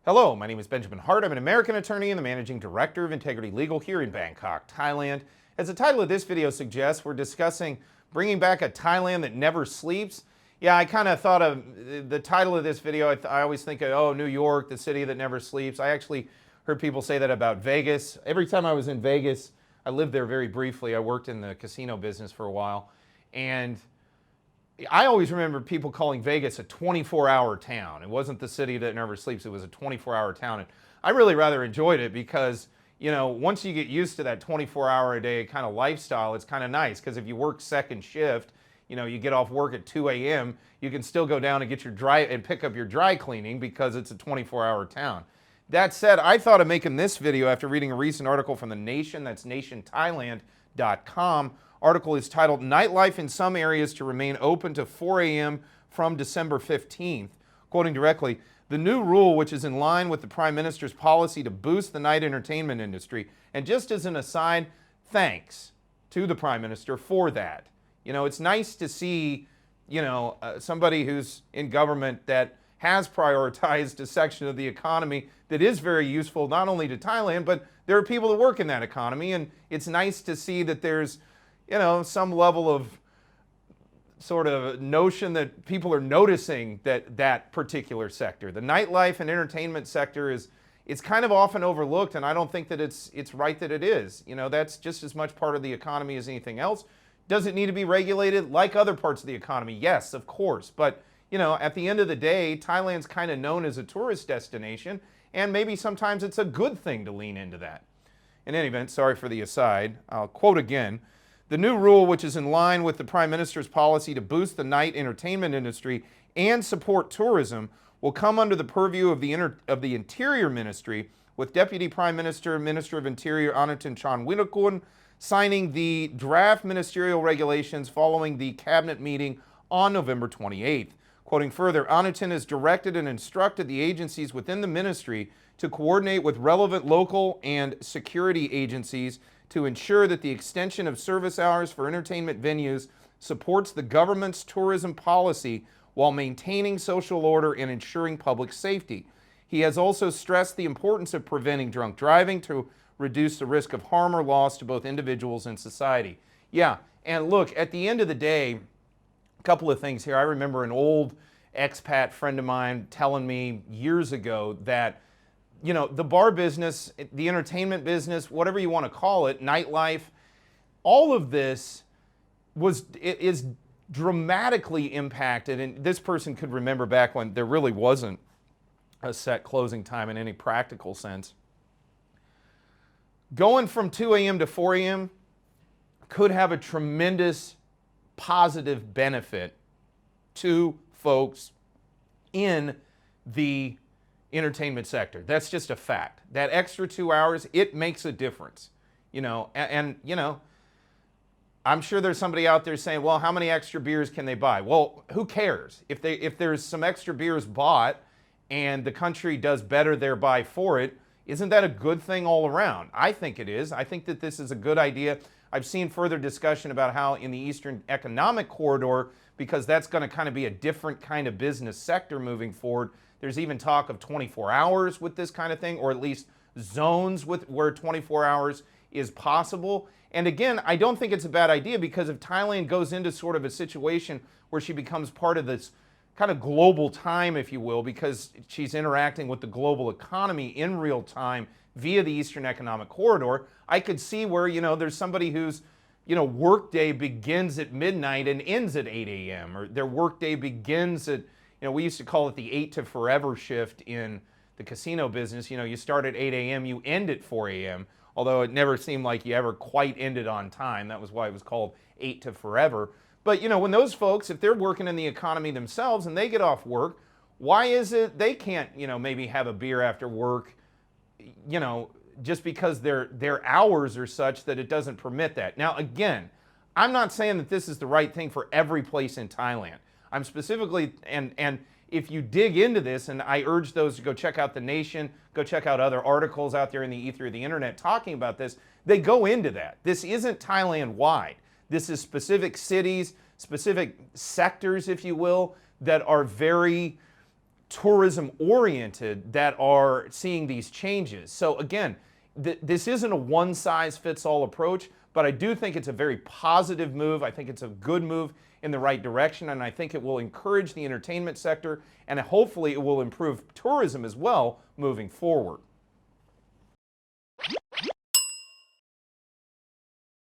Hello, my name is Benjamin Hart. I'm an American attorney and the Managing Director of Integrity Legal here in Bangkok, Thailand. As the title of this video suggests, we're discussing bringing back a Thailand that never sleeps. Yeah, I kind of thought of the title of this video, I always think of, oh, New York, the city that never sleeps. I actually heard people say that about Vegas. Every time I was in Vegas, I lived there very briefly. I worked in the casino business for a while. And I always remember people calling Vegas a 24-hour town. It wasn't the city that never sleeps, it was a 24-hour town. And I really rather enjoyed it because, you know, once you get used to that 24-hour-a-day kind of lifestyle, it's kind of nice because if you work second shift, you know, you get off work at 2 a.m., you can still go down and get your pick up your dry cleaning because it's a 24-hour town. That said, I thought of making this video after reading a recent article from The Nation, that's nationthailand.com. Article is titled, "Nightlife in Some Areas to Remain Open to 4 a.m. from December 15th. Quoting directly, "The new rule, which is in line with the Prime Minister's policy to boost the night entertainment industry," and just as an aside, thanks to the Prime Minister for that. You know, it's nice to see, you know, somebody who's in government that has prioritized a section of the economy that is very useful not only to Thailand, but there are people that work in that economy, and it's nice to see that there's, you know, some level of sort of notion that people are noticing that particular sector. The nightlife and entertainment sector it's kind of often overlooked, and I don't think that it's right that it is. You know, that's just as much part of the economy as anything else. Does it need to be regulated like other parts of the economy? Yes, of course. But, you know, at the end of the day, Thailand's kind of known as a tourist destination, and maybe sometimes it's a good thing to lean into that. In any event, sorry for the aside. I'll quote again. "The new rule, which is in line with the Prime Minister's policy to boost the night entertainment industry and support tourism, will come under the purview of the Interior Ministry, with Deputy Prime Minister, Minister of Interior Anutin Charnvirakul signing the draft ministerial regulations following the cabinet meeting on November 28th. Quoting further, Anutin has directed and instructed the agencies within the ministry to coordinate with relevant local and security agencies to ensure that the extension of service hours for entertainment venues supports the government's tourism policy while maintaining social order and ensuring public safety. He has also stressed the importance of preventing drunk driving to reduce the risk of harm or loss to both individuals and society." Yeah, and look, at the end of the day, a couple of things here. I remember an old expat friend of mine telling me years ago that, you know, the bar business, the entertainment business, whatever you want to call it, nightlife, all of this is dramatically impacted. And this person could remember back when there really wasn't a set closing time in any practical sense. Going from 2 a.m. to 4 a.m. could have a tremendous positive benefit to folks in the entertainment sector. That's just a fact. That extra 2 hours, it makes a difference. You know, and you know, I'm sure there's somebody out there saying, well, how many extra beers can they buy? Well, who cares? If there's some extra beers bought and the country does better thereby for it, isn't that a good thing all around? I think it is. I think that this is a good idea. I've seen further discussion about how in the Eastern Economic Corridor, because that's going to kind of be a different kind of business sector moving forward, there's even talk of 24 hours with this kind of thing, or at least zones where 24 hours is possible. And again, I don't think it's a bad idea, because if Thailand goes into sort of a situation where she becomes part of this kind of global time, if you will, because she's interacting with the global economy in real time via the Eastern Economic Corridor, I could see where, you know, there's somebody whose, you know, workday begins at midnight and ends at 8 a.m. or their workday begins at, you know, we used to call it the 8 to forever shift in the casino business. You know, you start at 8 a.m., you end at 4 a.m., although it never seemed like you ever quite ended on time. That was why it was called 8 to forever. But, you know, when those folks, if they're working in the economy themselves and they get off work, why is it they can't, you know, maybe have a beer after work, you know, just because their hours are such that it doesn't permit that. Now, again, I'm not saying that this is the right thing for every place in Thailand. I'm specifically, and if you dig into this, and I urge those to go check out The Nation, go check out other articles out there in the ether of the internet talking about this, they go into that. This isn't Thailand-wide. This is specific cities, specific sectors, if you will, that are very tourism oriented that are seeing these changes. So again, this isn't a one size fits all approach, but I do think it's a very positive move. I think it's a good move in the right direction, and I think it will encourage the entertainment sector, and hopefully it will improve tourism as well moving forward.